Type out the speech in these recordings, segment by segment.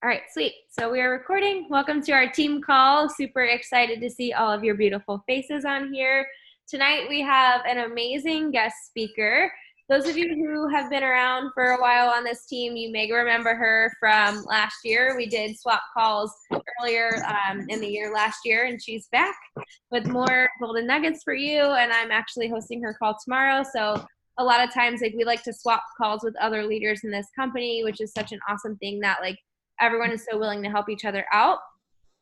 All right, sweet. So we are recording. Welcome to our team call. Super excited to see all of your beautiful faces on here. Tonight we have an amazing guest speaker. Those of you who have been around for a while on this team, you may remember her from last year. We did swap calls earlier in the year last year, and she's back with more golden nuggets for you. And I'm actually hosting her call tomorrow. So a lot of times, we like to swap calls with other leaders in this company, which is such an awesome thing that everyone is so willing to help each other out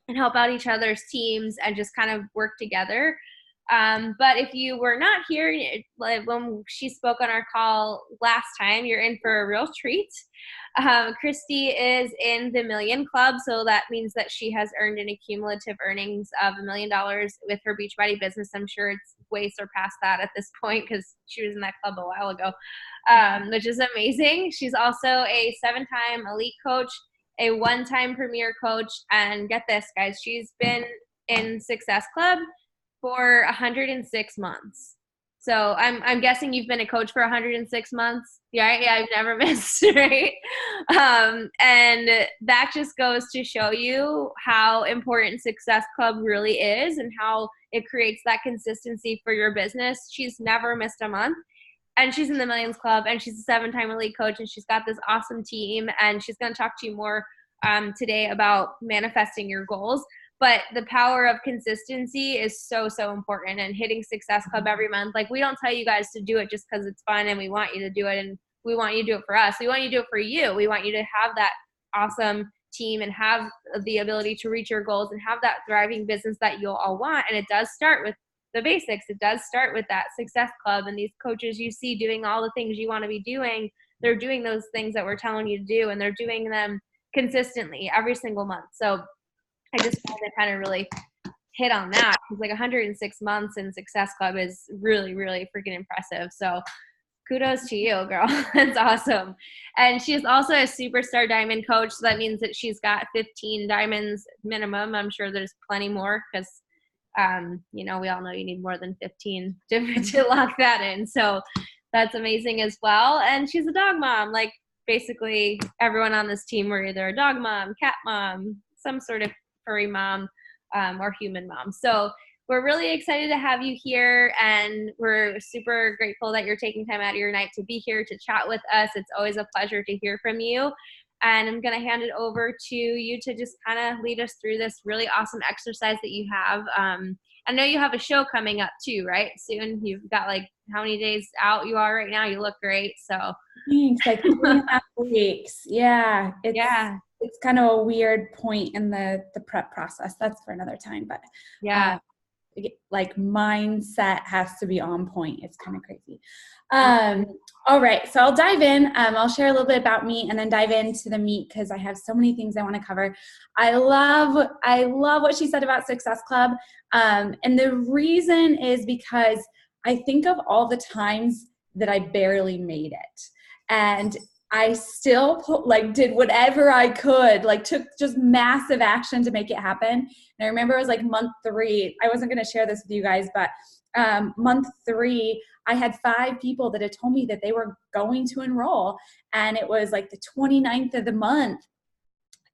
and help out each other's teams and just kind of work together. But if you were not here when she spoke on our call last time, you're in for a real treat. Kristi is in the Million Club, so that means that she has earned an accumulative earnings of $1 million with her Beachbody business. I'm sure it's way surpassed that at this point because she was in that club a while ago, which is amazing. She's also a 7-time elite coach, a 1-time premier coach, and get this, guys, she's been in Success Club for 106 months. So I'm guessing you've been a coach for 106 months. Yeah, I've never missed, right? And that just goes to show you how important Success Club really is and how it creates that consistency for your business. She's never missed a month. And she's in the Millions Club, and she's a 7-time elite coach, and she's got this awesome team, and she's going to talk to you more today about manifesting your goals. But the power of consistency is so, so important, and hitting Success Club every month. We don't tell you guys to do it just because it's fun and we want you to do it and we want you to do it for us. We want you to do it for you. We want you to have that awesome team and have the ability to reach your goals and have that thriving business that you'll all want. And it does start with the basics. It does start with that Success Club, and these coaches you see doing all the things you want to be doing. They're doing those things that we're telling you to do, and they're doing them consistently every single month. So I just wanted to kind of really hit on that because 106 months in Success Club is really, really freaking impressive. So kudos to you, girl. That's awesome. And she is also a superstar diamond coach. So that means that she's got 15 diamonds minimum. I'm sure there's plenty more because, we all know you need more than 15 to lock that in. So that's amazing as well. And she's a dog mom. Basically everyone on this team, we're either a dog mom, cat mom, some sort of furry mom, or human mom. So we're really excited to have you here, and we're super grateful that you're taking time out of your night to be here to chat with us. It's always a pleasure to hear from you. And I'm going to hand it over to you to just kind of lead us through this really awesome exercise that you have. I know you have a show coming up too, right? Soon. You've got how many days out you are right now? You look great. So thanks. 3.5 weeks. Yeah. It's kind of a weird point in the prep process. That's for another time, but yeah. Mindset has to be on point. It's kind of crazy. All right. So I'll dive in. I'll share a little bit about me and then dive into the meat because I have so many things I want to cover. I love what she said about Success Club. And the reason is because I think of all the times that I barely made it. And I still did whatever I could, took just massive action to make it happen. And I remember it was month 3. I wasn't going to share this with you guys, but month 3, I had 5 people that had told me that they were going to enroll. And it was the 29th of the month.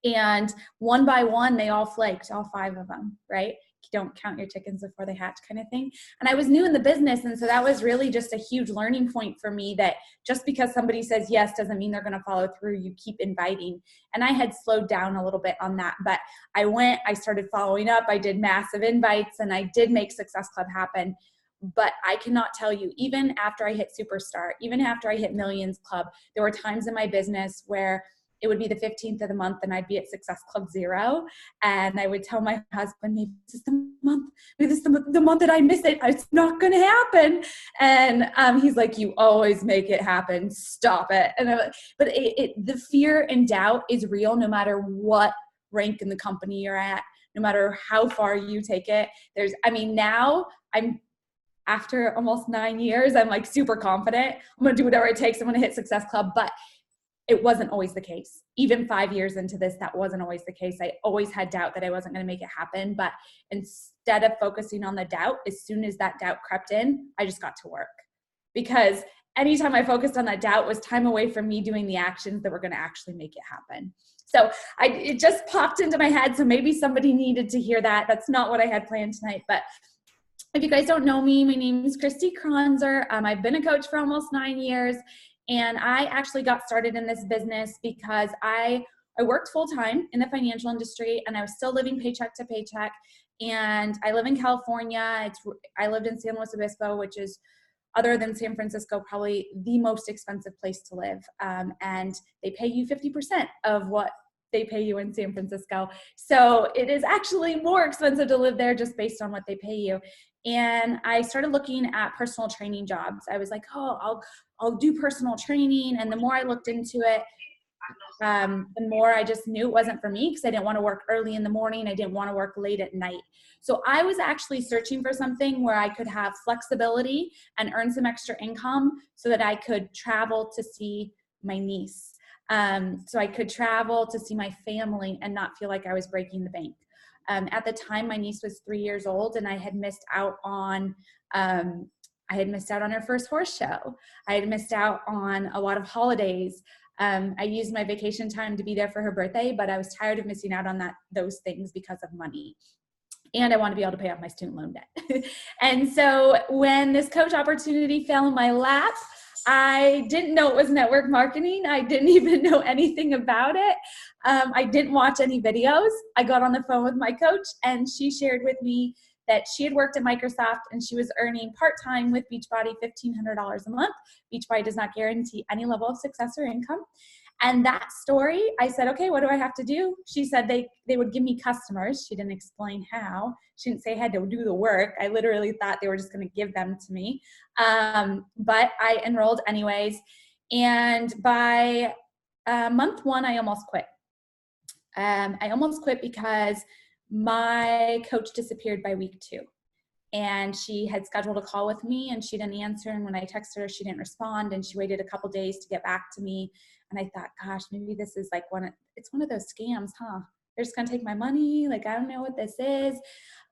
And one by one, they all flaked, all 5 of them, right? Don't count your chickens before they hatch kind of thing. And I was new in the business. And so that was really just a huge learning point for me that just because somebody says yes doesn't mean they're going to follow through. You keep inviting. And I had slowed down a little bit on that, but I started following up. I did massive invites and I did make Success Club happen. But I cannot tell you, even after I hit Superstar, even after I hit Millions Club, there were times in my business where it would be the 15th of the month and I'd be at Success Club 0. And I would tell my husband, maybe this is the month, maybe this is the month that I miss it. It's not going to happen. And he's like, you always make it happen. Stop it. And but the fear and doubt is real no matter what rank in the company you're at, no matter how far you take it. Now I'm, after almost 9 years, I'm super confident. I'm going to do whatever it takes. I'm going to hit Success Club. But it wasn't always the case. Even 5 years into this, that wasn't always the case. I always had doubt that I wasn't going to make it happen. But instead of focusing on the doubt, as soon as that doubt crept in, I just got to work. Because anytime I focused on that doubt was time away from me doing the actions that were going to actually make it happen. So it just popped into my head. So maybe somebody needed to hear that. That's not what I had planned tonight. But if you guys don't know me, my name is Kristi Kronser. I've been a coach for almost 9 years. And I actually got started in this business because I worked full-time in the financial industry, and I was still living paycheck to paycheck. And I live in California. I lived in San Luis Obispo, which is, other than San Francisco, probably the most expensive place to live. And they pay you 50% of what they pay you in San Francisco. So it is actually more expensive to live there just based on what they pay you. And I started looking at personal training jobs. I was like, oh, I'll do personal training. And the more I looked into it, the more I just knew it wasn't for me, because I didn't want to work early in the morning. I didn't want to work late at night. So I was actually searching for something where I could have flexibility and earn some extra income so that I could travel to see my niece. So I could travel to see my family and not feel like I was breaking the bank. At the time, my niece was 3 years old, and I had missed out on her first horse show. I had missed out on a lot of holidays. I used my vacation time to be there for her birthday, but I was tired of missing out on those things because of money. And I want to be able to pay off my student loan debt. And so when this coach opportunity fell in my lap, I didn't know it was network marketing. I didn't even know anything about it. I didn't watch any videos. I got on the phone with my coach, and she shared with me that she had worked at Microsoft and she was earning part-time with Beachbody $1,500 a month. Beachbody does not guarantee any level of success or income. And that story, I said, okay, what do I have to do? She said they would give me customers. She didn't explain how. She didn't say I had to do the work. I literally thought they were just going to give them to me. But I enrolled anyways. And by month 1, I almost quit. I almost quit because my coach disappeared by week 2. And she had scheduled a call with me, and she didn't answer. And when I texted her, she didn't respond. And she waited a couple days to get back to me. And I thought, gosh, maybe this is like it's one of those scams, huh? They're just gonna take my money. Like, I don't know what this is.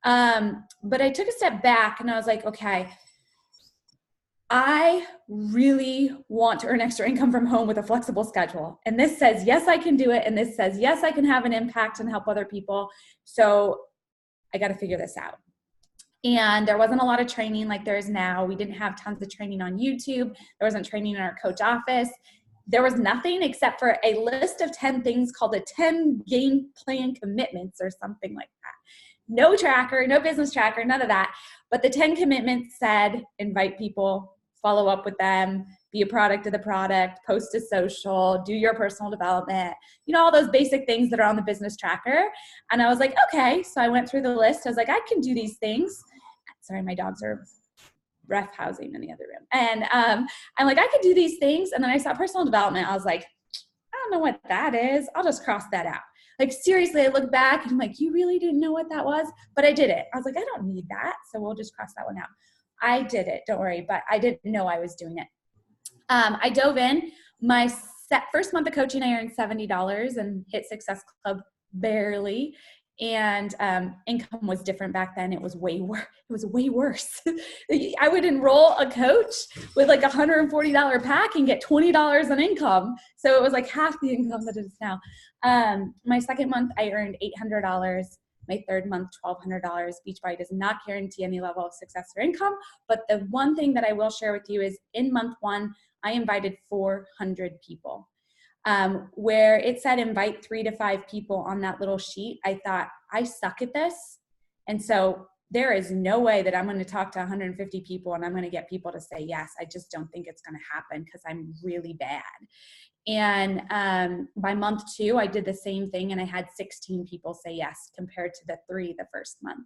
But I took a step back, and I was like, okay, I really want to earn extra income from home with a flexible schedule. And this says, yes, I can do it. And this says, yes, I can have an impact and help other people. So I got to figure this out. And there wasn't a lot of training like there is now. We didn't have tons of training on YouTube. There wasn't training in our coach office. There was nothing except for a list of 10 things called a 10 game plan commitments or something like that. No tracker, no business tracker, none of that. But the 10 commitments said, invite people, follow up with them, be a product of the product, post to social, do your personal development, all those basic things that are on the business tracker. And I was like, okay. So I went through the list. I was like, I can do these things. Sorry, my dogs are breath housing in the other room. And I'm like, I could do these things. And then I saw personal development. I was like, I don't know what that is. I'll just cross that out. Like, seriously, I look back and I'm like, you really didn't know what that was? But I did it. I was like, I don't need that. So we'll just cross that one out. I did it. Don't worry. But I didn't know I was doing it. I dove in. My first month of coaching, I earned $70 and hit Success Club barely. And income was different back then. It was way worse. It was way worse. I would enroll a coach with like $140 pack and get $20 in income. So it was like half the income that it is now. My second month, I earned $800. My third month, $1,200. Beachbody does not guarantee any level of success or income. But the one thing that I will share with you is in month 1, I invited 400 people. Where it said invite 3 to 5 people on that little sheet, I thought, I suck at this. And so there is no way that I'm going to talk to 150 people and I'm going to get people to say yes. I just don't think it's going to happen because I'm really bad. And by month 2, I did the same thing and I had 16 people say yes compared to the 3 the first month.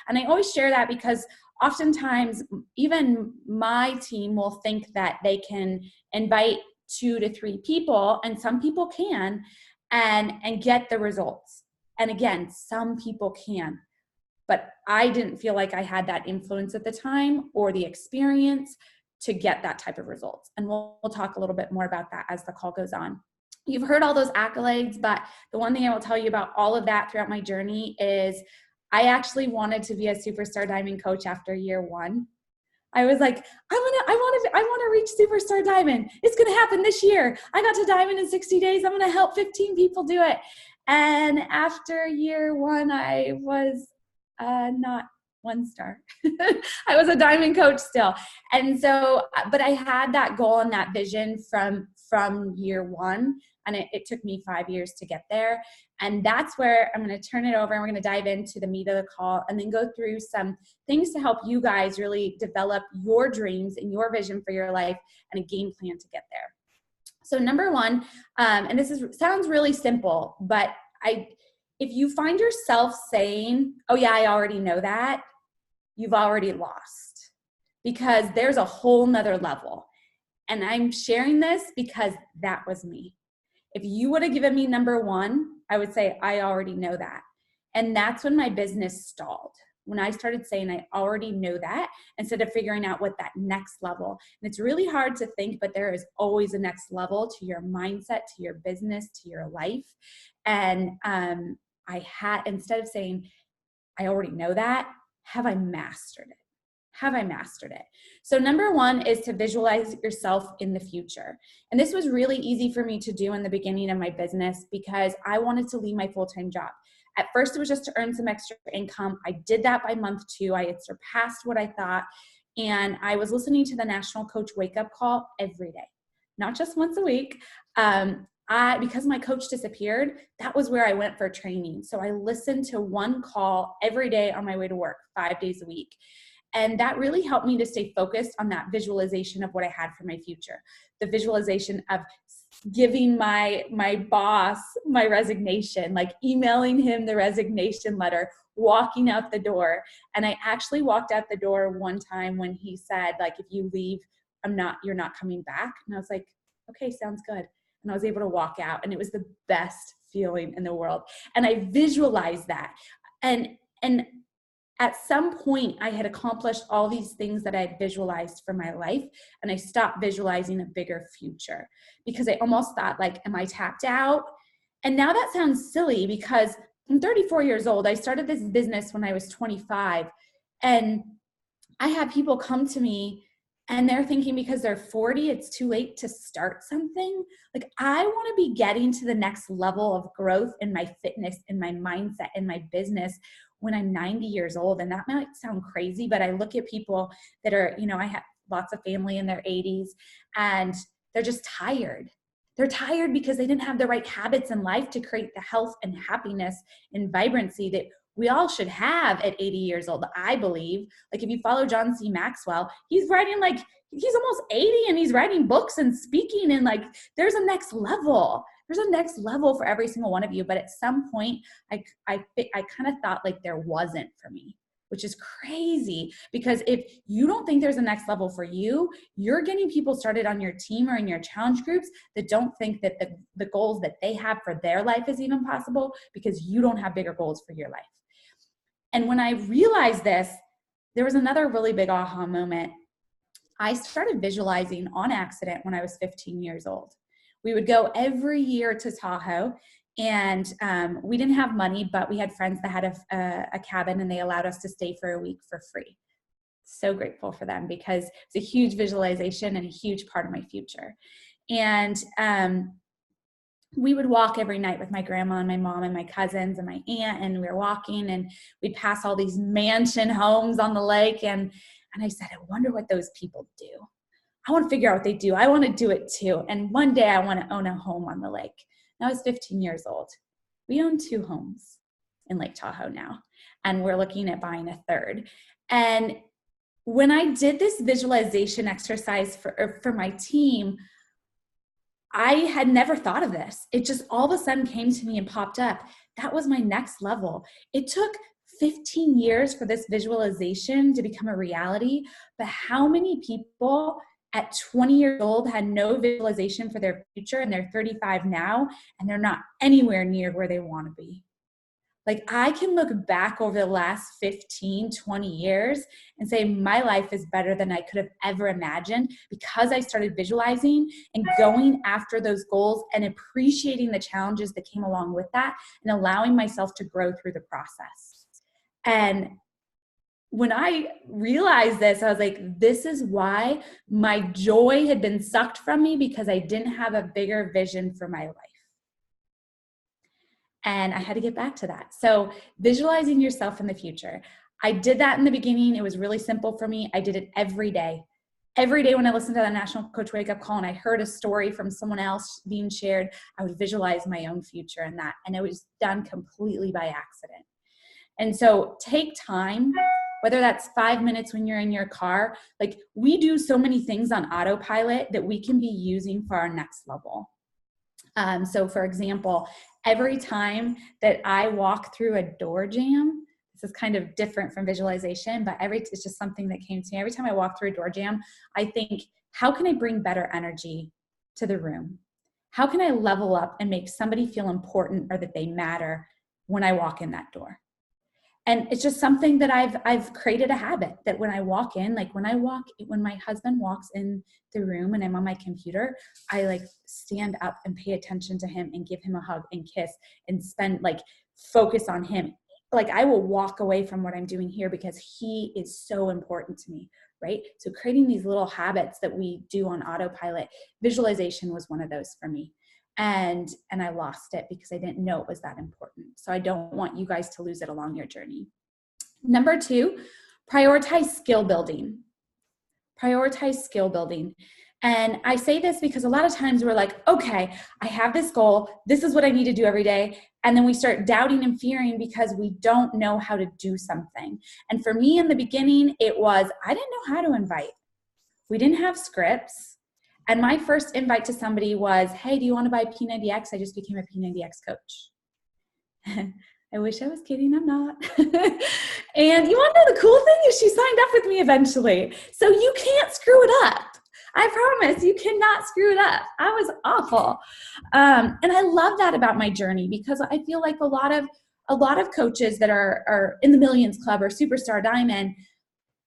And I always share that because oftentimes even my team will think that they can invite 2 to 3 people, and some people can, and get the results. And again, some people can, but I didn't feel like I had that influence at the time or the experience to get that type of results. And we'll talk a little bit more about that as the call goes on. You've heard all those accolades, but the one thing I will tell you about all of that throughout my journey is I actually wanted to be a superstar diamond coach after year 1. I was like, I want to reach superstar diamond. It's going to happen this year. I got to diamond in 60 days. I'm going to help 15 people do it. And after year one, I was not 1 star. I was a diamond coach still. And so, but I had that goal and that vision from year one. And it took me 5 years to get there. And that's where I'm going to turn it over and we're going to dive into the meat of the call and then go through some things to help you guys really develop your dreams and your vision for your life and a game plan to get there. So number one, and sounds really simple, but if you find yourself saying, oh yeah, I already know that, you've already lost, because there's a whole nother level. And I'm sharing this because that was me. If you would have given me number one, I would say, I already know that. And that's when my business stalled. When I started saying, I already know that, instead of figuring out what that next level. And it's really hard to think, but there is always a next level to your mindset, to your business, to your life. And instead of saying, I already know that, have I mastered it? Have I mastered it? So number one is to visualize yourself in the future. And this was really easy for me to do in the beginning of my business because I wanted to leave my full-time job. At first, it was just to earn some extra income. I did that by month 2. I had surpassed what I thought. And I was listening to the National Coach Wake Up Call every day, not just once a week. Because my coach disappeared, that was where I went for training. So I listened to one call every day on my way to work, 5 days a week. And that really helped me to stay focused on that visualization of what I had for my future. The visualization of giving my boss my resignation, like emailing him the resignation letter, walking out the door. And I actually walked out the door one time when he said, like, if you leave, you're not coming back. And I was like, okay, sounds good. And I was able to walk out, and it was the best feeling in the world. And I visualized that. And at some point, I had accomplished all these things that I had visualized for my life, and I stopped visualizing a bigger future because I almost thought, like, am I tapped out? And now that sounds silly because I'm 34 years old. I started this business when I was 25, and I have people come to me and they're thinking because they're 40, it's too late to start something. Like, I want to be getting to the next level of growth in my fitness, in my mindset, in my business when I'm 90 years old. And that might sound crazy, but I look at people that are, I have lots of family in their 80s, and they're just tired. They're tired because they didn't have the right habits in life to create the health and happiness and vibrancy that we all should have at 80 years old, I believe. Like, if you follow John C. Maxwell, he's writing, like, he's almost 80 and he's writing books and speaking, and like, there's a next level. There's a next level for every single one of you. But at some point, I kind of thought like there wasn't for me, which is crazy, because if you don't think there's a next level for you, you're getting people started on your team or in your challenge groups that don't think that the goals that they have for their life is even possible, because you don't have bigger goals for your life. And when I realized this, there was another really big aha moment. I started visualizing on accident when I was 15 years old. We would go every year to Tahoe, and we didn't have money, but we had friends that had a cabin, and they allowed us to stay for a week for free. So grateful for them, because it's a huge visualization and a huge part of my future. And we would walk every night with my grandma and my mom and my cousins and my aunt, and we were walking, and we'd pass all these mansion homes on the lake. And I said, I wonder what those people do. I want to figure out what they do. I want to do it too. And one day I want to own a home on the lake. And I was 15 years old. We own 2 homes in Lake Tahoe now, and we're looking at buying a 3rd. And when I did this visualization exercise for my team, I had never thought of this. It just all of a sudden came to me and popped up. That was my next level. It took 15 years for this visualization to become a reality. But how many people at 20 years old had no visualization for their future, and they're 35 now, and they're not anywhere near where they want to be? Like, I can look back over the last 15, 20 years and say my life is better than I could have ever imagined, because I started visualizing and going after those goals and appreciating the challenges that came along with that, and allowing myself to grow through the process. And when I realized this, I was like, this is why my joy had been sucked from me, because I didn't have a bigger vision for my life. And I had to get back to that. So visualizing yourself in the future. I did that in the beginning. It was really simple for me. I did it every day. Every day when I listened to the National Coach Wake Up Call and I heard a story from someone else being shared, I would visualize my own future in that. And it was done completely by accident. And so take time, whether that's 5 minutes when you're in your car. Like, we do so many things on autopilot that we can be using for our next level. So for example, every time that I walk through a door jam, this is kind of different from visualization, but it's just something that came to me. Every time I walk through a door jam, I think, how can I bring better energy to the room? How can I level up and make somebody feel important or that they matter when I walk in that door? And it's just something that I've created a habit that when I walk in, like when my husband walks in the room and I'm on my computer, I like stand up and pay attention to him and give him a hug and kiss and focus on him. Like, I will walk away from what I'm doing here because he is so important to me, right? So creating these little habits that we do on autopilot, visualization was one of those for me. And I lost it because I didn't know it was that important. So I don't want you guys to lose it along your journey. Number 2, prioritize skill building. Prioritize skill building. And I say this because a lot of times we're like, okay, I have this goal. This is what I need to do every day. And then we start doubting and fearing because we don't know how to do something. And for me in the beginning, it was, I didn't know how to invite. We didn't have scripts. And my first invite to somebody was, hey, do you want to buy P90X? I just became a P90X coach. I wish I was kidding. I'm not. And you want to know the cool thing is she signed up with me eventually. So you can't screw it up. I promise you cannot screw it up. I was awful. And I love that about my journey, because I feel like a lot of coaches that are in the Millions Club or Superstar Diamond,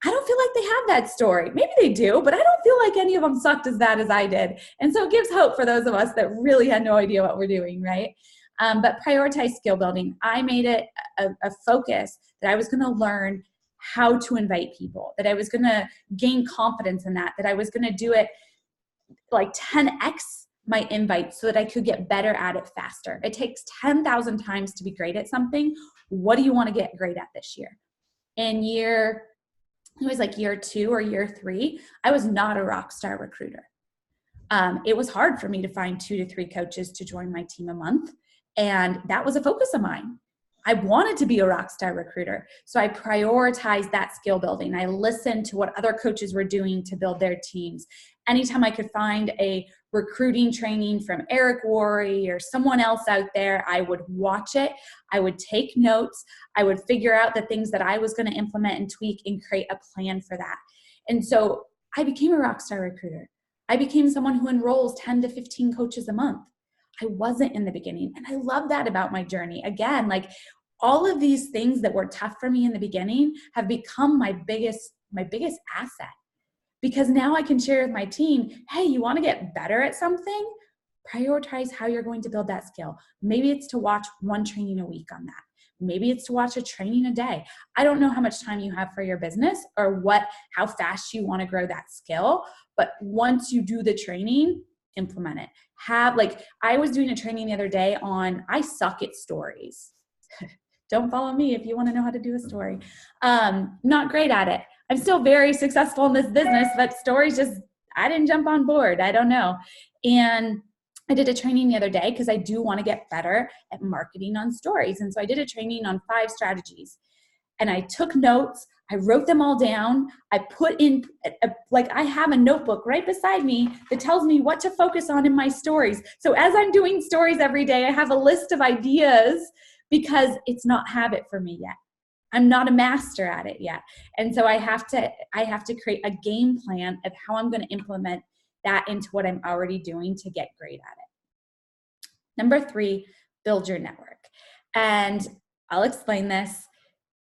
I don't feel like they have that story. Maybe they do, but I don't feel like any of them sucked as bad as I did. And so it gives hope for those of us that really had no idea what we're doing, right? But prioritize skill building. I made it a focus that I was going to learn how to invite people, that I was going to gain confidence in that I was going to do it like 10x my invite so that I could get better at it faster. It takes 10,000 times to be great at something. What do you want to get great at this year? It was like year 2 or year 3, I was not a rock star recruiter. It was hard for me to find 2 to 3 coaches to join my team a month. And that was a focus of mine. I wanted to be a rock star recruiter. So I prioritized that skill building. I listened to what other coaches were doing to build their teams. Anytime I could find a recruiting training from Eric Worre or someone else out there, I would watch it. I would take notes. I would figure out the things that I was going to implement and tweak and create a plan for that. And so I became a rock star recruiter. I became someone who enrolls 10 to 15 coaches a month. I wasn't in the beginning. And I love that about my journey. Again, like, all of these things that were tough for me in the beginning have become my biggest asset, because now I can share with my team, hey, you want to get better at something? Prioritize how you're going to build that skill. Maybe it's to watch 1 training a week on that. Maybe it's to watch a training a day. I don't know how much time you have for your business or how fast you want to grow that skill, but once you do the training, implement it. I was doing a training the other day on, I suck at stories. Don't follow me if you want to know how to do a story. Not great at it. I'm still very successful in this business, but stories I didn't jump on board. I don't know. And I did a training the other day because I do want to get better at marketing on stories. And so I did a training on 5 strategies. And I took notes. I wrote them all down. I put in, I have a notebook right beside me that tells me what to focus on in my stories. So as I'm doing stories every day, I have a list of ideas, because it's not habit for me yet. I'm not a master at it yet. And so I have to create a game plan of how I'm going to implement that into what I'm already doing to get great at it. Number 3, build your network. And I'll explain this.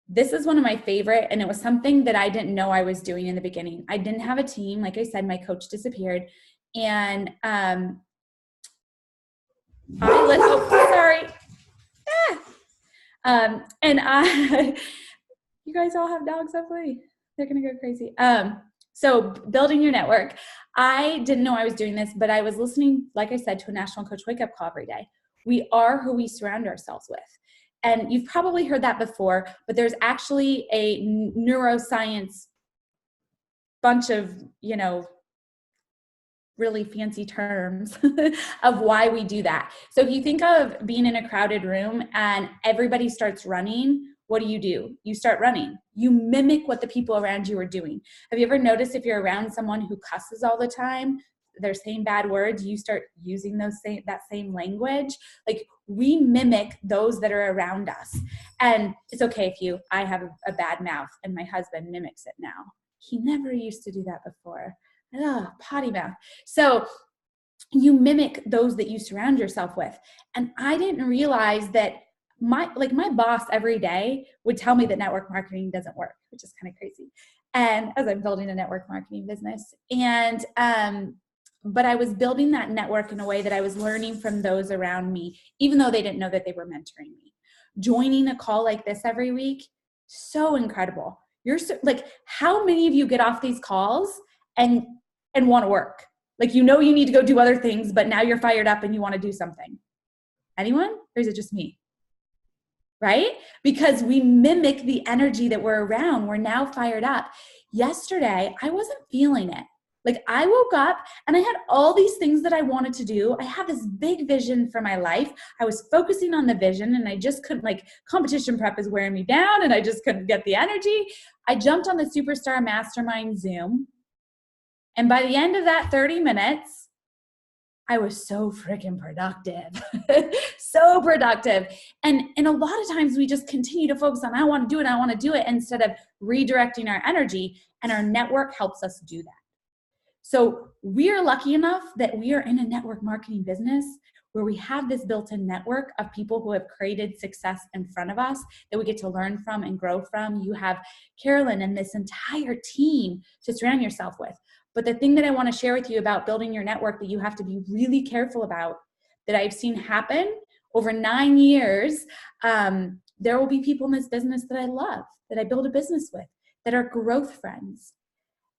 This is one of my favorite, and it was something that I didn't know I was doing in the beginning. I didn't have a team. Like I said, my coach disappeared. And sorry. And You guys all have dogs, hopefully. They're going to go crazy. So building your network. I didn't know I was doing this, but I was listening, like I said, to a National Coach Wake Up Call every day. We are who we surround ourselves with. And you've probably heard that before, but there's actually a neuroscience bunch of, really fancy terms of why we do that. So if you think of being in a crowded room and everybody starts running, what do? You start running. You mimic what the people around you are doing. Have you ever noticed if you're around someone who cusses all the time, they're saying bad words, you start using that same language? Like, we mimic those that are around us. And it's okay if I have a bad mouth and my husband mimics it now. He never used to do that before. Potty mouth. So you mimic those that you surround yourself with. And I didn't realize that my boss every day would tell me that network marketing doesn't work, which is kind of crazy. And as I'm building a network marketing business, and but I was building that network in a way that I was learning from those around me, even though they didn't know that they were mentoring me. Joining a call like this every week, so incredible. You're like, how many of you get off these calls and want to work? Like, you need to go do other things, but now you're fired up and you want to do something. Anyone? Or is it just me? Right? Because we mimic the energy that we're around. We're now fired up. Yesterday, I wasn't feeling it. Like, I woke up and I had all these things that I wanted to do. I had this big vision for my life. I was focusing on the vision and I just couldn't, competition prep is wearing me down and I just couldn't get the energy. I jumped on the Superstar Mastermind Zoom. And by the end of that 30 minutes, I was so freaking productive, so productive. And a lot of times we just continue to focus on, I want to do it, instead of redirecting our energy, and our network helps us do that. So we are lucky enough that we are in a network marketing business where we have this built-in network of people who have created success in front of us that we get to learn from and grow from. You have Carolyn and this entire team to surround yourself with. But the thing that I want to share with you about building your network that you have to be really careful about, that I've seen happen over 9 years, there will be people in this business that I love, that I build a business with, that are growth friends.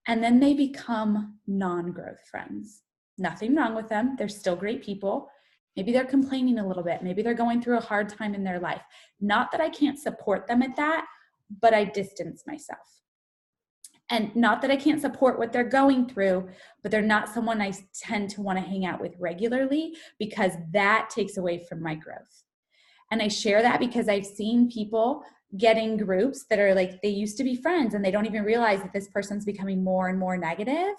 And then they become non-growth friends. Nothing wrong with them. They're still great people. Maybe they're complaining a little bit. Maybe they're going through a hard time in their life. Not that I can't support them at that, but I distance myself. And not that I can't support what they're going through, but they're not someone I tend to want to hang out with regularly, because that takes away from my growth. And I share that because I've seen people get in groups that are like, they used to be friends and they don't even realize that this person's becoming more and more negative.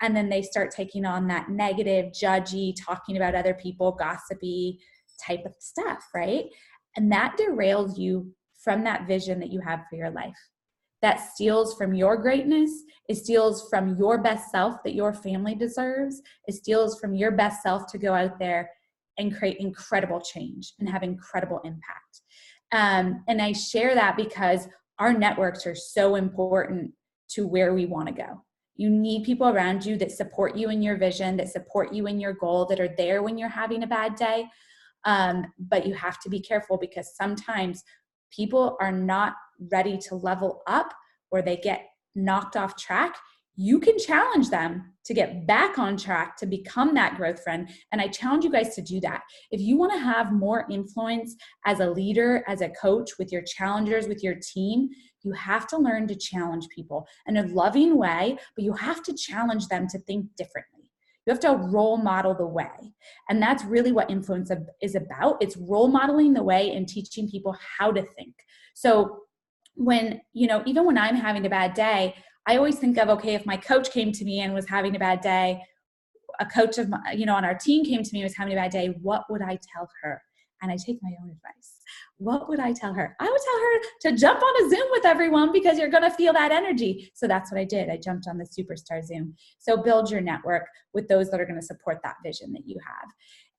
And then they start taking on that negative, judgy, talking about other people, gossipy type of stuff, right? And that derails you from that vision that you have for your life. That steals from your greatness. It steals from your best self that your family deserves. It steals from your best self to go out there and create incredible change and have incredible impact. And I share that because our networks are so important to where we want to go. You need people around you that support you in your vision, that support you in your goal, that are there when you're having a bad day. But you have to be careful, because sometimes people are not ready to level up, or they get knocked off track. You can challenge them to get back on track, to become that growth friend. And I challenge you guys to do that. If you want to have more influence as a leader, as a coach, with your challengers, with your team, you have to learn to challenge people in a loving way, but you have to challenge them to think differently. You have to role model the way. And that's really what influence is about. It's role modeling the way and teaching people how to think. So when, even when I'm having a bad day, I always think of, okay, if my coach came to me and was having a bad day, a coach of on our team came to me and was having a bad day, what would I tell her? And I take my own advice. What would I tell her? I would tell her to jump on a Zoom with everyone, because you're going to feel that energy. So that's what I did. I jumped on the Superstar Zoom. So build your network with those that are going to support that vision that you have.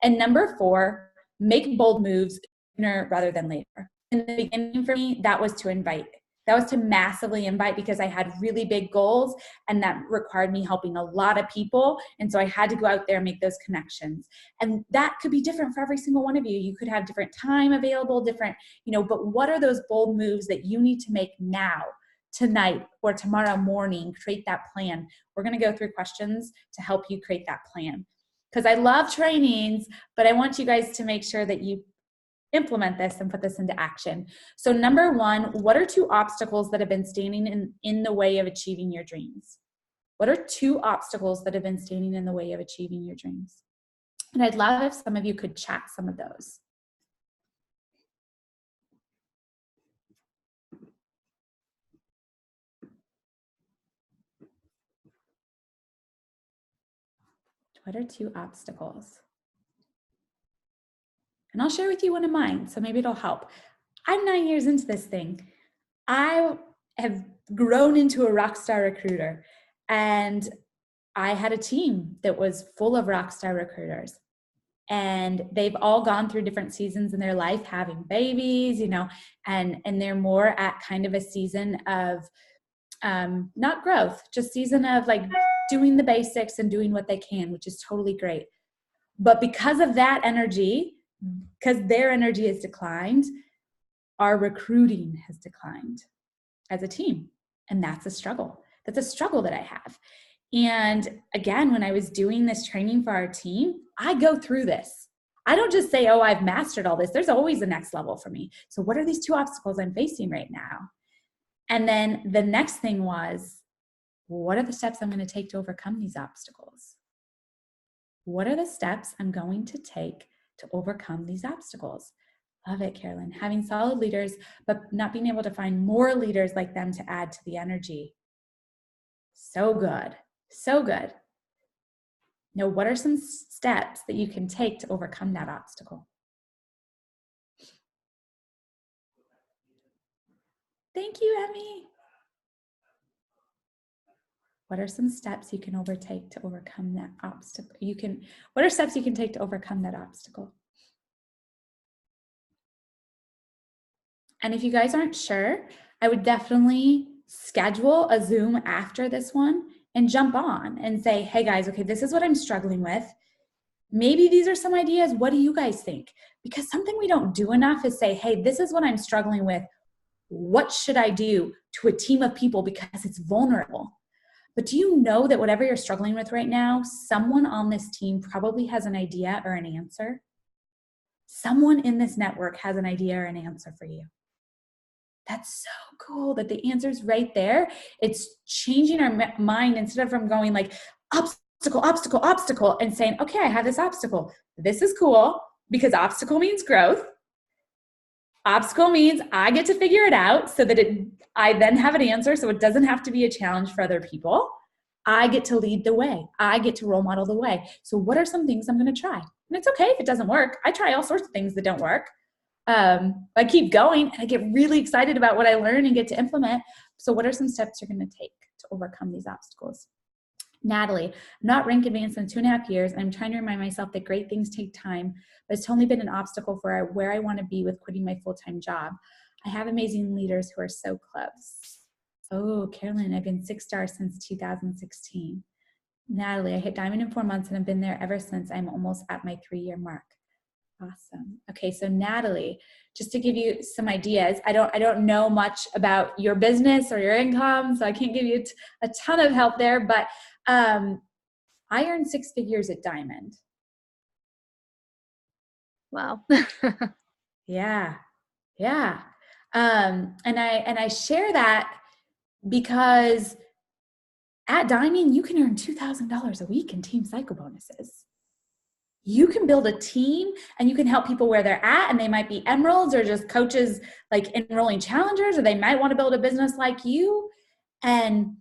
And number 4, make bold moves sooner rather than later. In the beginning for me, that was to invite That was to massively invite because I had really big goals and that required me helping a lot of people. And so I had to go out there and make those connections. And that could be different for every single one of you. You could have different time available, different, but what are those bold moves that you need to make now, tonight, or tomorrow morning? Create that plan. We're going to go through questions to help you create that plan. Because I love trainings, but I want you guys to make sure that you implement this and put this into action. So number one, what are 2 obstacles that have been standing in the way of achieving your dreams? What are 2 obstacles that have been standing in the way of achieving your dreams? And I'd love if some of you could chat some of those. What are 2 obstacles? And I'll share with you one of mine, so maybe it'll help. I'm 9 years into this thing. I have grown into a rock star recruiter, and I had a team that was full of rock star recruiters, and they've all gone through different seasons in their life, having babies, and they're more at kind of a season of not growth, just season of like doing the basics and doing what they can, which is totally great. But because of that energy, because their energy has declined, our recruiting has declined as a team. And that's a struggle. That's a struggle that I have. And again, when I was doing this training for our team, I go through this. I don't just say, oh, I've mastered all this. There's always the next level for me. So what are these 2 obstacles I'm facing right now? And then the next thing was, what are the steps I'm going to take to overcome these obstacles? What are the steps I'm going to take to overcome these obstacles? Love it, Carolyn. Having solid leaders, but not being able to find more leaders like them to add to the energy. So good. So good. Now, what are some steps that you can take to overcome that obstacle? Thank you, Emmy. What are some steps you can overtake to overcome that obstacle? What are steps you can take to overcome that obstacle? And if you guys aren't sure, I would definitely schedule a Zoom after this one and jump on and say, hey guys, okay, this is what I'm struggling with. Maybe these are some ideas. What do you guys think? Because something we don't do enough is say, hey, this is what I'm struggling with. What should I do to a team of people, because it's vulnerable. But do you know that whatever you're struggling with right now, someone on this team probably has an idea or an answer? Someone in this network has an idea or an answer for you. That's so cool that the answer's right there. It's changing our mind instead of from going like obstacle, obstacle, obstacle, and saying, okay, I have this obstacle. This is cool because obstacle means growth. Obstacle means I get to figure it out so that I then have an answer, so it doesn't have to be a challenge for other people. I get to lead the way. I get to role model the way. So what are some things I'm going to try? And it's okay if it doesn't work. I try all sorts of things that don't work. I keep going and I get really excited about what I learn and get to implement. So what are some steps you're going to take to overcome these obstacles? Natalie, I'm not rank advanced in 2.5 years. And I'm trying to remind myself that great things take time, but it's only been an obstacle for where I want to be with quitting my full-time job. I have amazing leaders who are so close. Oh, Carolyn, I've been 6-star since 2016. Natalie, I hit diamond in 4 months and I've been there ever since. I'm almost at my 3-year mark. Awesome. Okay, so Natalie, just to give you some ideas, I don't know much about your business or your income, so I can't give you a ton of help there, but I earned 6 figures at Diamond. Wow. Yeah. And I share that because at Diamond, you can earn $2,000 a week in team cycle bonuses. You can build a team and you can help people where they're at, and they might be emeralds or just coaches like enrolling challengers, or they might want to build a business like you. And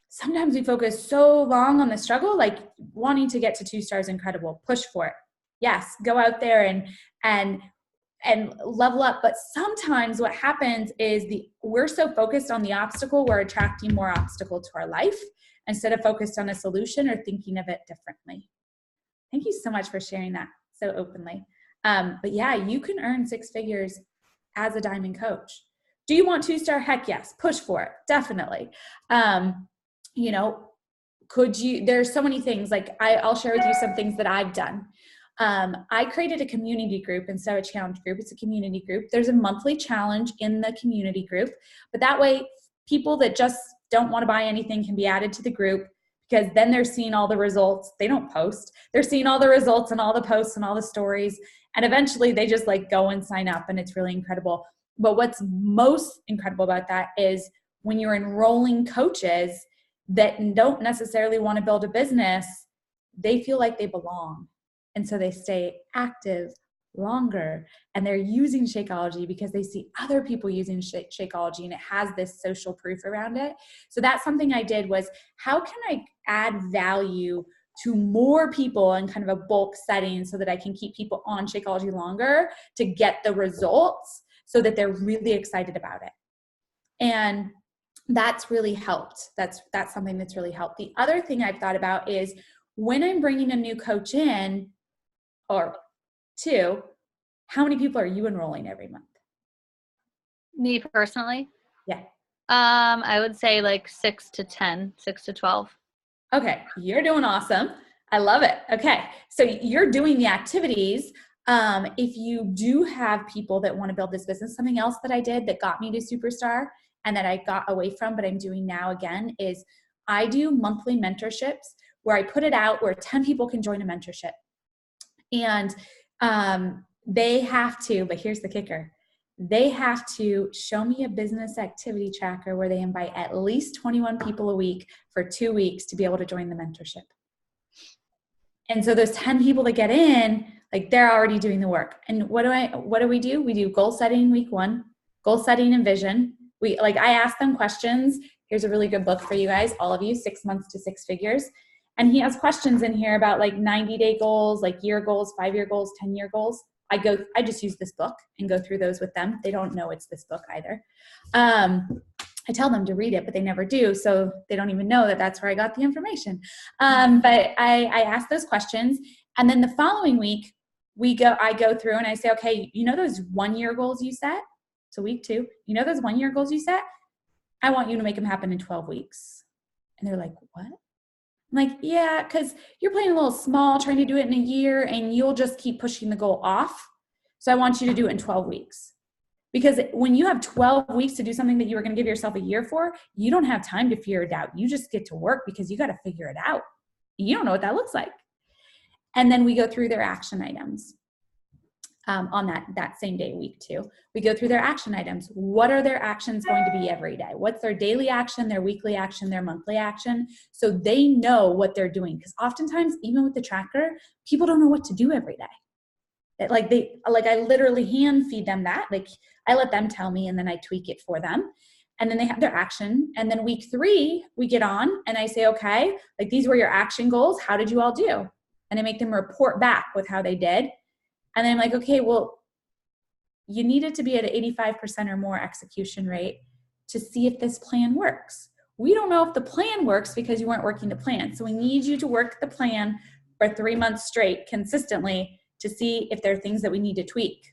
sometimes we focus so long on the struggle, like wanting to get to 2 stars, incredible, push for it. Yes, go out there and level up. But sometimes what happens is we're so focused on the obstacle, we're attracting more obstacle to our life instead of focused on a solution or thinking of it differently. Thank you so much for sharing that so openly. But yeah, you can earn 6 figures as a Diamond coach. Do you want 2-star? Heck yes. Push for it. Definitely. You know, there's so many things, like I'll share with you some things that I've done. I created a community group instead of a challenge group. It's a community group. There's a monthly challenge in the community group, but that way people that just don't want to buy anything can be added to the group, because then they're seeing all the results. They don't post. They're seeing all the results and all the posts and all the stories. And eventually they just like go and sign up, and it's really incredible. But what's most incredible about that is when you're enrolling coaches that don't necessarily want to build a business, they feel like they belong. And so they stay active longer, and they're using Shakeology because they see other people using Shakeology, and it has this social proof around it. So that's something I did, was how can I add value to more people in kind of a bulk setting so that I can keep people on Shakeology longer to get the results so that they're really excited about it. And that's really helped. That's something that's really helped. The other thing I've thought about is when I'm bringing a new coach in, or two, how many people are you enrolling every month? Me personally? Yeah. I would say like 6 to 10, 6 to 12. Okay. You're doing awesome. I love it. Okay. So you're doing the activities. If you do have people that want to build this business, something else that I did that got me to Superstar and that I got away from, but I'm doing now again, is I do monthly mentorships where I put it out where 10 people can join a mentorship. And they have to, but here's the kicker, they have to show me a business activity tracker where they invite at least 21 people a week for 2 weeks to be able to join the mentorship. And so those 10 people that get in, like they're already doing the work. And what do we do? We do goal setting week 1, goal setting and vision. I ask them questions. Here's a really good book for you guys, all of you, 6 months to 6 figures. And he has questions in here about like 90-day goals, like year goals, 5-year goals, 10-year goals. I just use this book and go through those with them. They don't know it's this book either. I tell them to read it, but they never do. So they don't even know that that's where I got the information. But I ask those questions. And then the following week, I go through and I say, okay, you know those 1-year goals you set? So week 2, you know those 1-year goals you set? I want you to make them happen in 12 weeks. And they're like, what? I'm like, yeah, because you're playing a little small, trying to do it in a year, and you'll just keep pushing the goal off. So I want you to do it in 12 weeks. Because when you have 12 weeks to do something that you were going to give yourself a year for, you don't have time to figure it out. You just get to work because you got to figure it out. You don't know what that looks like. And then we go through their action items on that same day, week 2. We go through their action items. What are their actions going to be every day? What's their daily action, their weekly action, their monthly action? So they know what they're doing. Because oftentimes, even with the tracker, people don't know what to do every day. I literally hand feed them that. Like I let them tell me and then I tweak it for them. And then they have their action. And then week 3, we get on and I say, okay, like these were your action goals. How did you all do? And I make them report back with how they did. And then I'm like, okay, well, you needed to be at an 85% or more execution rate to see if this plan works. We don't know if the plan works because you weren't working the plan. So we need you to work the plan for 3 months straight consistently to see if there are things that we need to tweak.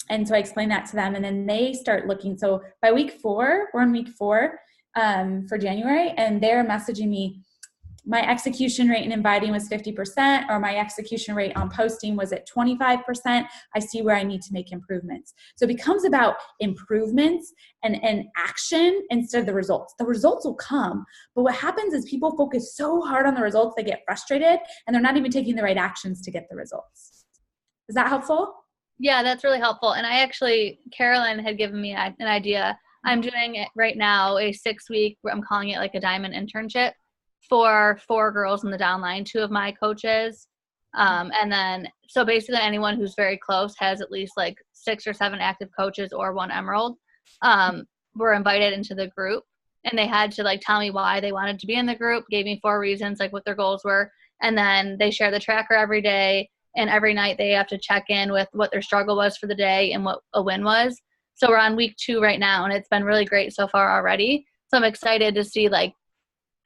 And so I explain that to them, and then they start looking. So by week 4, we're on week 4 for January, and they're messaging me, my execution rate in inviting was 50%, or my execution rate on posting was at 25%. I see where I need to make improvements. So it becomes about improvements and action instead of the results. The results will come, but what happens is people focus so hard on the results, they get frustrated, and they're not even taking the right actions to get the results. Is that helpful? Yeah, that's really helpful. And Carolyn had given me an idea. I'm doing it right now, a 6-week, I'm calling it like a diamond internship, for 4 girls in the downline, 2 of my coaches. And then, so basically anyone who's very close has at least like 6 or 7 active coaches or 1 emerald, were invited into the group, and they had to like tell me why they wanted to be in the group, gave me 4 reasons, like what their goals were. And then they share the tracker every day, and every night they have to check in with what their struggle was for the day and what a win was. So we're on week 2 right now, and it's been really great so far already. So I'm excited to see like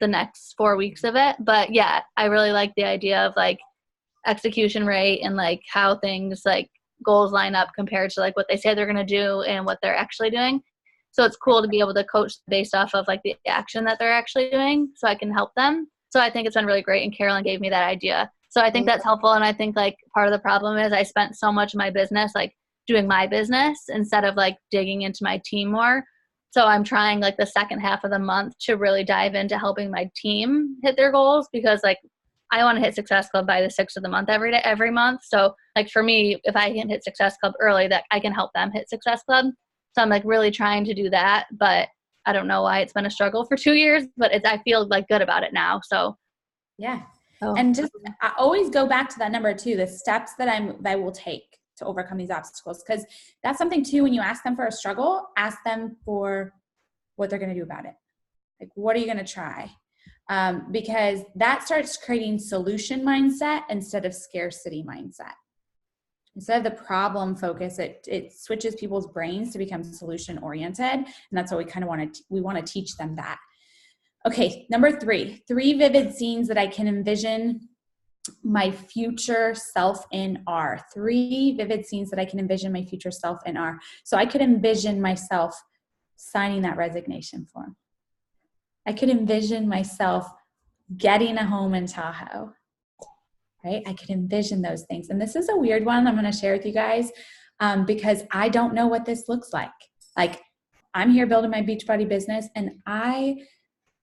the next 4 weeks of it. But yeah, I really like the idea of like execution rate and like how things like goals line up compared to like what they say they're going to do and what they're actually doing. So it's cool to be able to coach based off of like the action that they're actually doing so I can help them. So I think it's been really great. And Carolyn gave me that idea. So I think that's helpful. And I think like part of the problem is I spent so much of my business like doing my business instead of like digging into my team more. So I'm trying like the second half of the month to really dive into helping my team hit their goals, because like I want to hit Success Club by the 6th of the month every month. So like for me, if I can hit Success Club early, that I can help them hit Success Club. So I'm like really trying to do that, but I don't know why it's been a struggle for 2 years, but I feel like good about it now. So yeah. And just I always go back to that number 2, the steps that I will take to overcome these obstacles. Because that's something too, when you ask them for a struggle, ask them for what they're going to do about it. Like, what are you going to try? Because that starts creating solution mindset instead of scarcity mindset. Instead of the problem focus, it switches people's brains to become solution oriented. And that's what we want to teach them that. Okay, number 3 vivid scenes that I can envision my future self in are. 3 vivid scenes that I can envision my future self in are. So I could envision myself signing that resignation form. I could envision myself getting a home in Tahoe, right? I could envision those things. And this is a weird one I'm going to share with you guys because I don't know what this looks like. Like, I'm here building my Beachbody business, and I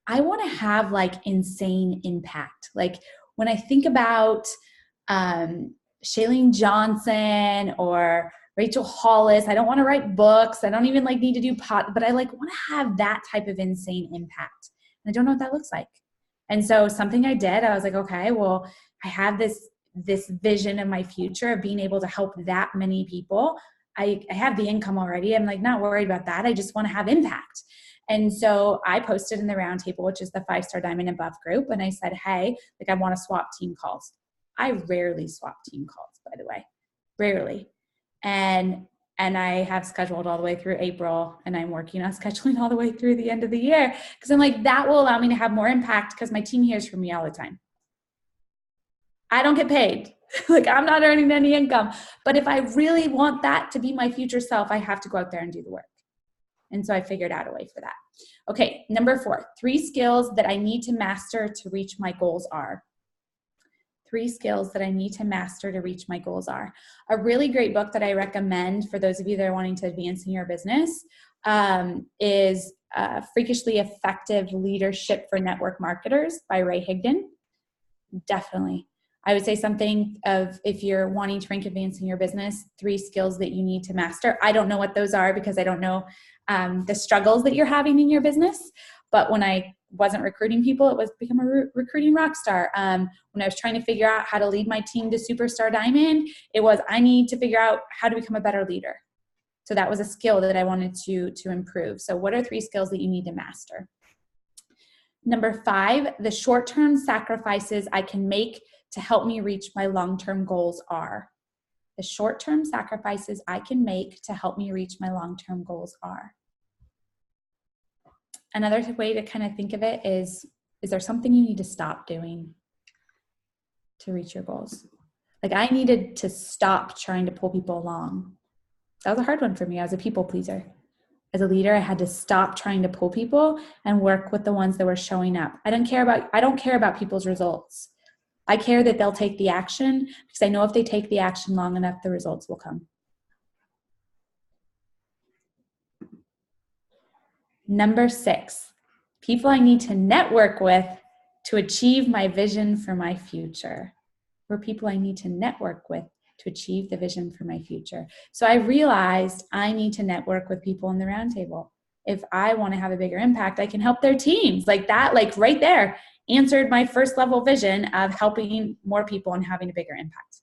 want to have like insane impact. Like when I think about Shailene Johnson or Rachel Hollis, I don't want to write books. I don't even like need to do but I like want to have that type of insane impact. And I don't know what that looks like. And so something I did, I was like, okay, well, I have this vision of my future of being able to help that many people. I have the income already. I'm like, not worried about that. I just want to have impact. And so I posted in the roundtable, which is the 5-star diamond and above group. And I said, hey, like I want to swap team calls. I rarely swap team calls, by the way, rarely. And I have scheduled all the way through April, and I'm working on scheduling all the way through the end of the year. Because I'm like, that will allow me to have more impact because my team hears from me all the time. I don't get paid. Like I'm not earning any income. But if I really want that to be my future self, I have to go out there and do the work. And so I figured out a way for that. Okay, number 4, 3 skills that I need to master to reach my goals are. 3 skills that I need to master to reach my goals are. A really great book that I recommend for those of you that are wanting to advance in your business is Freakishly Effective Leadership for Network Marketers by Ray Higdon. Definitely. I would say something of, if you're wanting to rank advance in your business, 3 skills that you need to master. I don't know what those are because I don't know the struggles that you're having in your business. But when I wasn't recruiting people, it was become a recruiting rock star. When I was trying to figure out how to lead my team to Superstar Diamond, it was, I need to figure out how to become a better leader. So that was a skill that I wanted to improve. So what are 3 skills that you need to master? Number 5, the short-term sacrifices I can make to help me reach my long-term goals are. The short-term sacrifices I can make to help me reach my long-term goals are. Another way to kind of think of it is there something you need to stop doing to reach your goals? Like I needed to stop trying to pull people along. That was a hard one for me. I was a people pleaser. As a leader, I had to stop trying to pull people and work with the ones that were showing up. I don't care about people's results. I care that they'll take the action because I know if they take the action long enough, the results will come. Number 6, people I need to network with to achieve my vision for my future. Or people I need to network with to achieve the vision for my future. So I realized I need to network with people in the roundtable. If I want to have a bigger impact, I can help their teams. Like that, like right there, answered my first level vision of helping more people and having a bigger impact.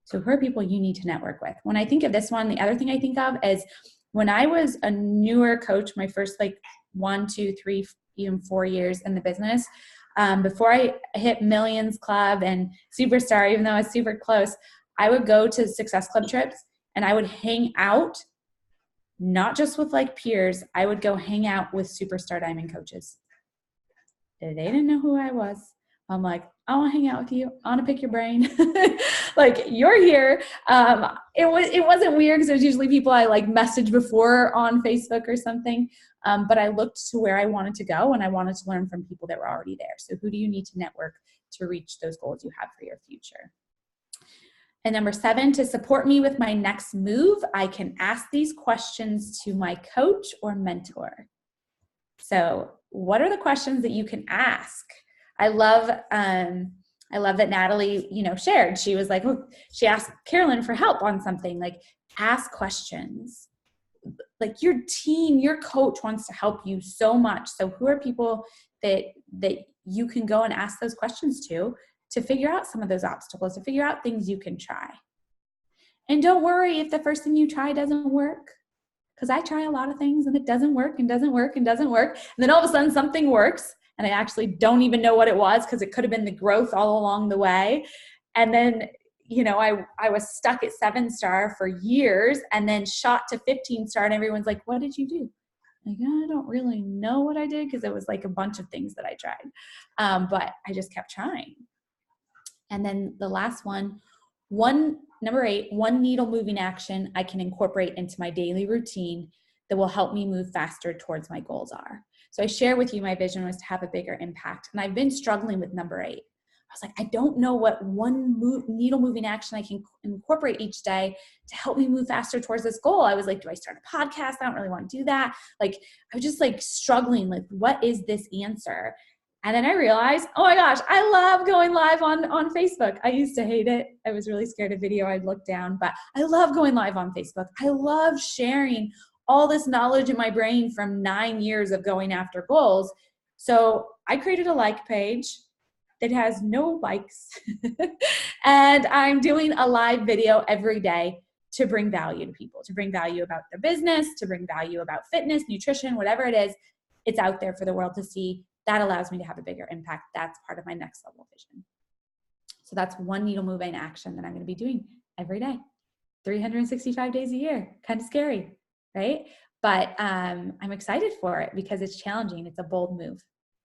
So who are people you need to network with? When I think of this one, the other thing I think of is when I was a newer coach, my first like 1, 2, 3, even 4 years in the business, before I hit Millions Club and Superstar, even though I was super close, I would go to Success Club trips and I would hang out, not just with like peers, I would go hang out with Superstar Diamond coaches. They didn't know who I was. I'm like, I want to hang out with you. I want to pick your brain. like, you're here. It wasn't weird because it was usually people I like messaged before on Facebook or something. But I looked to where I wanted to go, and I wanted to learn from people that were already there. So who do you need to network to reach those goals you have for your future? And number 7, to support me with my next move, I can ask these questions to my coach or mentor. So what are the questions that you can ask? I love that Natalie, shared. She was like, look, she asked Carolyn for help on something. Like, ask questions. Like, your team, your coach wants to help you so much. So who are people that you can go and ask those questions to figure out some of those obstacles, to figure out things you can try. And don't worry if the first thing you try doesn't work, because I try a lot of things and it doesn't work and doesn't work and doesn't work. And then all of a sudden something works, and I actually don't even know what it was, because it could have been the growth all along the way. And then, I was stuck at 7-star for years, and then shot to 15-star, and everyone's like, what did you do? Like, I don't really know what I did, because it was like a bunch of things that I tried. But I just kept trying. And then the last number 8, one needle moving action I can incorporate into my daily routine that will help me move faster towards my goals are. So I share with you, my vision was to have a bigger impact. And I've been struggling with number 8. I was like, I don't know what one needle moving action I can incorporate each day to help me move faster towards this goal. I was like, do I start a podcast? I don't really want to do that. Like, I was just like struggling, like, what is this answer? And then I realized, oh my gosh, I love going live on Facebook. I used to hate it. I was really scared of video. I'd look down, but I love going live on Facebook. I love sharing all this knowledge in my brain from 9 years of going after goals. So I created a like page that has no likes. And I'm doing a live video every day to bring value to people, to bring value about their business, to bring value about fitness, nutrition, whatever it is. It's out there for the world to see. That allows me to have a bigger impact. That's part of my next level vision. So that's one needle moving action that I'm going to be doing every day, 365 days a year. Kind of scary, right? But I'm excited for it because it's challenging. It's a bold move.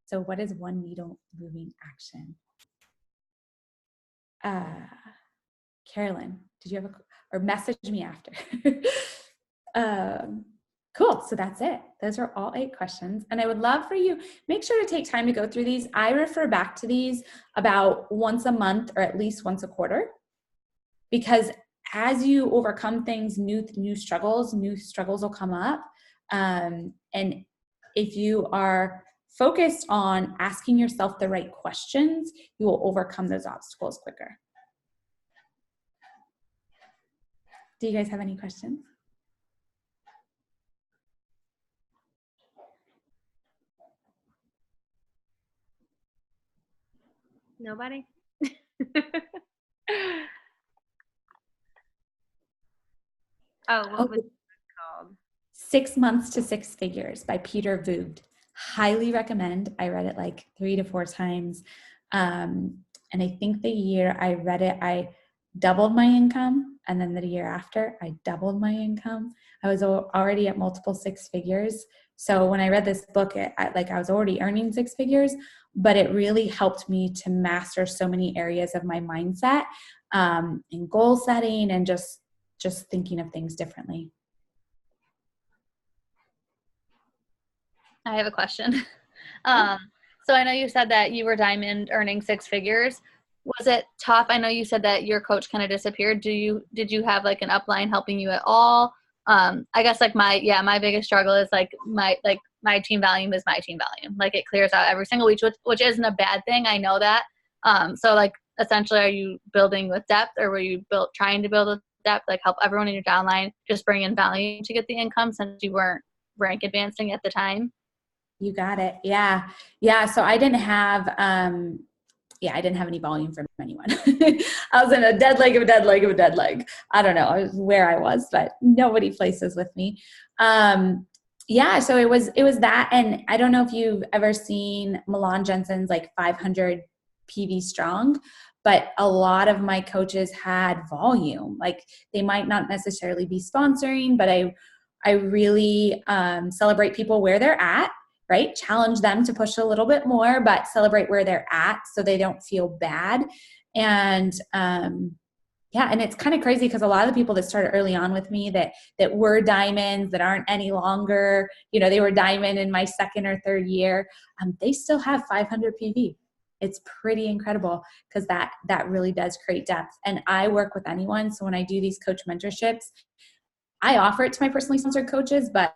So what is one needle moving action? Carolyn, did you have or message me after? Cool. So that's it. Those are all 8 questions. And I would love for you, make sure to take time to go through these. I refer back to these about once a month or at least once a quarter, because as you overcome things, new struggles will come up. And if you are focused on asking yourself the right questions, you will overcome those obstacles quicker. Do you guys have any questions? Nobody? What was it called? 6 Months to Six Figures by Peter Voogd. Highly recommend. I read it like 3 to 4 times. And I think the year I read it, I doubled my income. And then the year after, I doubled my income. I was already at multiple 6 figures. So when I read this book, I was already earning 6 figures, but it really helped me to master so many areas of my mindset, in goal setting and just thinking of things differently. I have a question. So I know you said that you were diamond earning 6 figures. Was it tough? I know you said that your coach kind of disappeared. Did you have like an upline helping you at all? I guess like my biggest struggle is like my team volume is my team volume. Like it clears out every single week, which isn't a bad thing. I know that. So like essentially, are you building with depth, or were you trying to build with depth? Like help everyone in your downline just bring in value to get the income since you weren't rank advancing at the time? You got it. Yeah. So I didn't have any volume from anyone. I was in a dead leg of a dead leg of a dead leg. I don't know. I was where I was, but nobody places with me. So it was that. And I don't know if you've ever seen Milan Jensen's like 500 PV strong, but a lot of my coaches had volume. Like they might not necessarily be sponsoring, but I really celebrate people where they're at. Right? Challenge them to push a little bit more, but celebrate where they're at so they don't feel bad. And Yeah. And it's kind of crazy because a lot of the people that started early on with me that were diamonds that aren't any longer, they were diamond in my second or third year, they still have 500 PV. It's pretty incredible because that really does create depth. And I work with anyone. So when I do these coach mentorships, I offer it to my personally sponsored coaches, but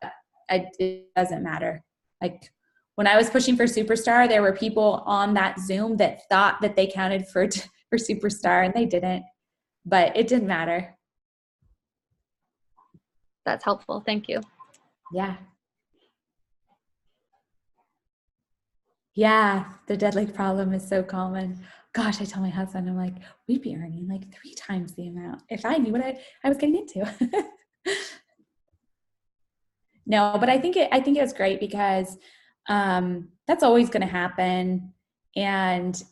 it doesn't matter. Like when I was pushing for Superstar, there were people on that Zoom that thought that they counted for Superstar and they didn't, but it didn't matter. That's helpful. Thank you. Yeah. Yeah. The dead leg problem is so common. Gosh, I tell my husband, I'm like, we'd be earning like 3 times the amount if I knew what I was getting into. No, but I think it was great because that's always going to happen. And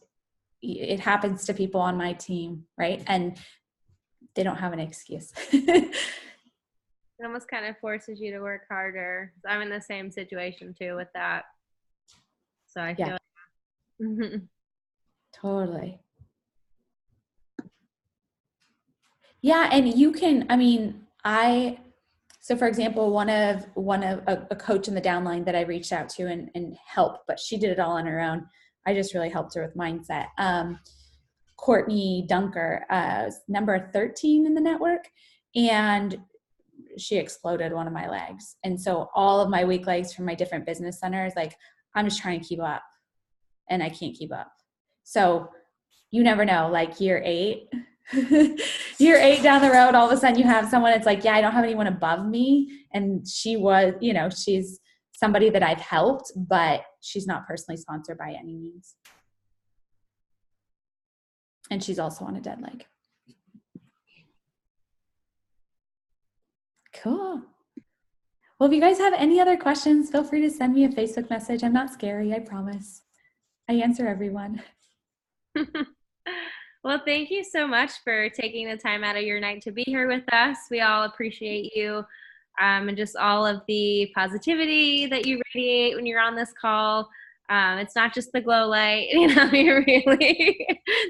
it happens to people on my team, right? And they don't have an excuse. It almost kind of forces you to work harder. I'm in the same situation too with that. So I feel like Totally. Yeah, and you can, so for example, one of a coach in the downline that I reached out to and helped, but she did it all on her own. I just really helped her with mindset. Courtney Dunker, number 13 in the network, and she exploded one of my legs. And so all of my weak legs from my different business centers, like I'm just trying to keep up and I can't keep up. So you never know, like year 8, year 8 down the road, all of a sudden you have someone that's like, yeah, I don't have anyone above me. And she was, she's somebody that I've helped, but she's not personally sponsored by any means. And she's also on a dead leg. Cool. Well, if you guys have any other questions, feel free to send me a Facebook message. I'm not scary, I promise. I answer everyone. Well, thank you so much for taking the time out of your night to be here with us. We all appreciate you and just all of the positivity that you radiate when you're on this call. It's not just the glow light, it's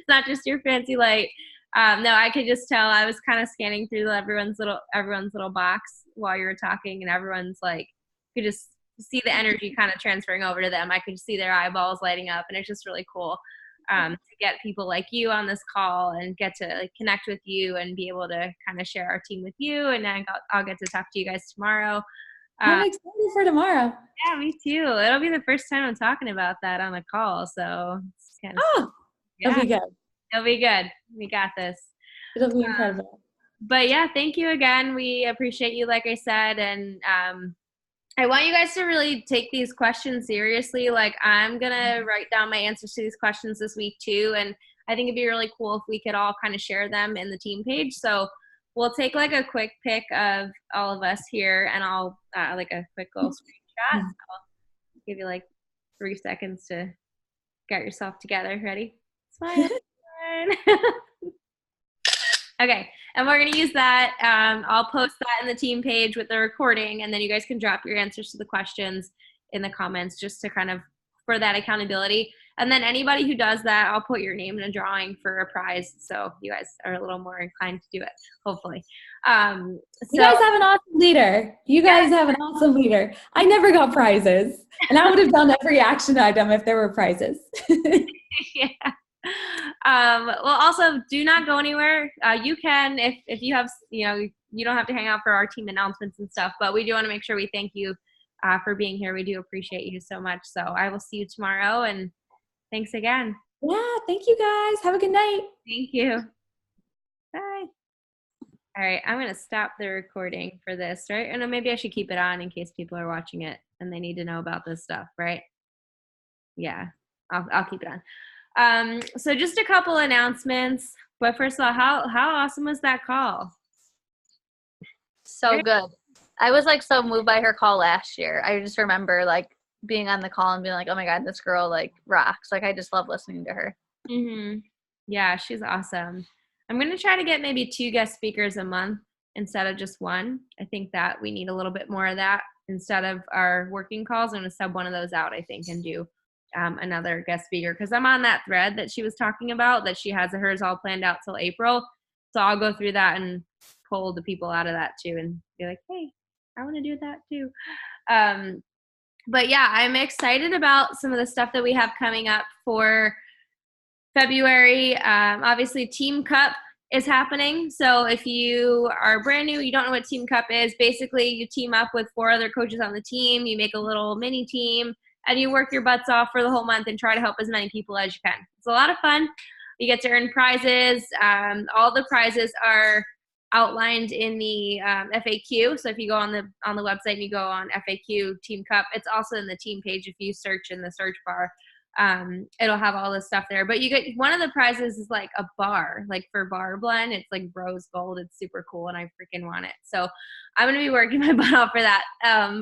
not just your fancy light. No, I could just tell. I was kind of scanning through everyone's little box while you were talking, and everyone's like, you could just see the energy kind of transferring over to them. I could see their eyeballs lighting up, and it's just really cool to get people like you on this call and get to connect with you and be able to kind of share our team with you. And I'll get to talk to you guys tomorrow. I'm excited for tomorrow. Yeah, me too. It'll be the first time I'm talking about that on a call, so it's kind of It'll be good. It'll be good. We got this. It'll be incredible. But yeah, thank you again. We appreciate you, like I said, and I want you guys to really take these questions seriously. Like I'm going to write down my answers to these questions this week too. And I think it'd be really cool if we could all kind of share them in the team page. So we'll take like a quick pic of all of us here and I'll like a quick little screenshot. So I'll give you like 3 seconds to get yourself together. Ready? Smile. Okay, and we're going to use that. I'll post that in the team page with the recording, and then you guys can drop your answers to the questions in the comments just to kind of for that accountability. And then anybody who does that, I'll put your name in a drawing for a prize, so you guys are a little more inclined to do it, hopefully. You guys have an awesome leader. You guys have an awesome leader. I never got prizes, and I would have done every action item if there were prizes. Yeah. Well, also do not go anywhere. You can, if you have, you don't have to hang out for our team announcements and stuff, but we do want to make sure we thank you for being here. We do appreciate you so much. So I will see you tomorrow, and thanks again. Yeah, thank you guys. Have a good night. Thank you. Bye. All right, I'm going to stop the recording for this, right? And maybe I should keep it on in case people are watching it and they need to know about this stuff, right? Yeah, I'll keep it on. So just a couple announcements, but first of all, how awesome was that call? So good. I was like so moved by her call last year. I just remember like being on the call and being like, oh my God, this girl like rocks. Like I just love listening to her. Mm-hmm. Yeah, she's awesome. I'm going to try to get maybe 2 guest speakers a month instead of just 1. I think that we need a little bit more of that instead of our working calls. I'm going to sub one of those out, I think, and do another guest speaker because I'm on that thread that she was talking about that she has hers all planned out till April. So I'll go through that and pull the people out of that too and be like, hey, I want to do that too. But yeah, I'm excited about some of the stuff that we have coming up for February. Obviously, Team Cup is happening. So if you are brand new, you don't know what Team Cup is, basically you team up with 4 other coaches on the team, you make a little mini team, and you work your butts off for the whole month and try to help as many people as you can. It's a lot of fun. You get to earn prizes. All the prizes are outlined in the FAQ. So if you go on the website and you go on FAQ Team Cup, it's also in the team page. If you search in the search bar, it'll have all this stuff there. But you get, one of the prizes is like a bar, like for bar blend. It's like rose gold. It's super cool, and I freaking want it. So I'm gonna be working my butt off for that.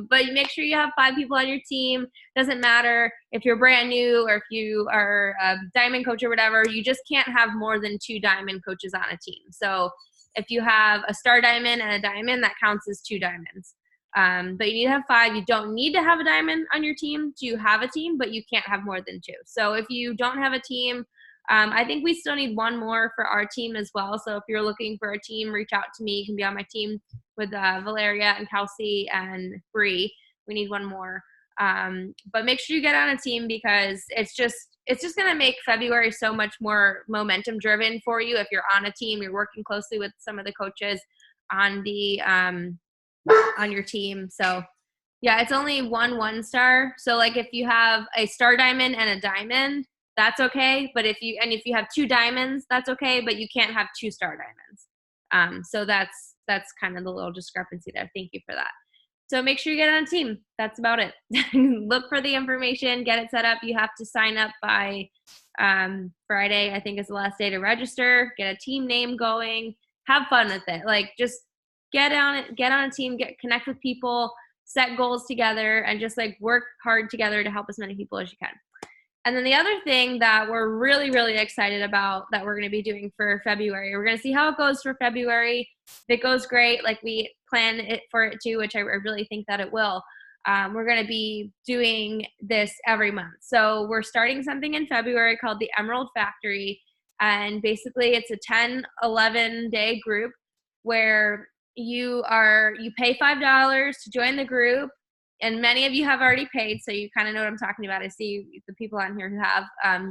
But make sure you have 5 people on your team. Doesn't matter if you're brand new or if you are a diamond coach or whatever. You just can't have more than 2 diamond coaches on a team. So if you have a star diamond and a diamond, that counts as 2 diamonds. But you need to have 5. You don't need to have a diamond on your team to have a team, but you can't have more than 2. So if you don't have a team, I think we still need 1 more for our team as well. So if you're looking for a team, reach out to me. You can be on my team with Valeria and Kelsey and Bree. We need 1 more. But make sure you get on a team, because it's just going to make February so much more momentum driven for you. If you're on a team, you're working closely with some of the coaches on the on your team. So yeah, it's only 1 star. So like if you have a star diamond and a diamond, that's okay. But if you have 2 diamonds, that's okay, but you can't have 2 star diamonds. So that's kind of the little discrepancy there. Thank you for that. So make sure you get on a team. That's about it. Look for the information, get it set up. You have to sign up by Friday, I think is the last day to register, get a team name going, have fun with it. Like just get on a team, connect with people, set goals together, and just like work hard together to help as many people as you can. And then the other thing that we're really, really excited about that we're going to be doing for February, we're going to see how it goes for February. If it goes great, like we plan it for it to, which I really think that it will, we're going to be doing this every month. So we're starting something in February called the Emerald Factory. And basically it's a 10-11 day group where you pay $5 to join the group. And many of you have already paid, so you kind of know what I'm talking about. I see the people on here who have.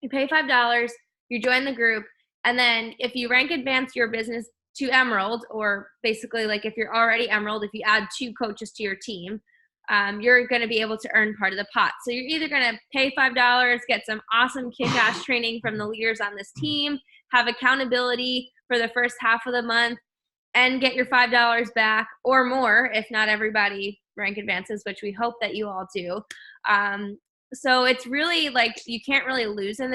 You pay $5, you join the group, and then if you rank advance your business to Emerald, or basically like if you're already Emerald, if you add 2 coaches to your team, you're going to be able to earn part of the pot. So you're either going to pay $5, get some awesome kick-ass training from the leaders on this team, have accountability for the first half of the month, and get your $5 back or more if not everybody rank advances, which we hope that you all do. So it's really like you can't really lose in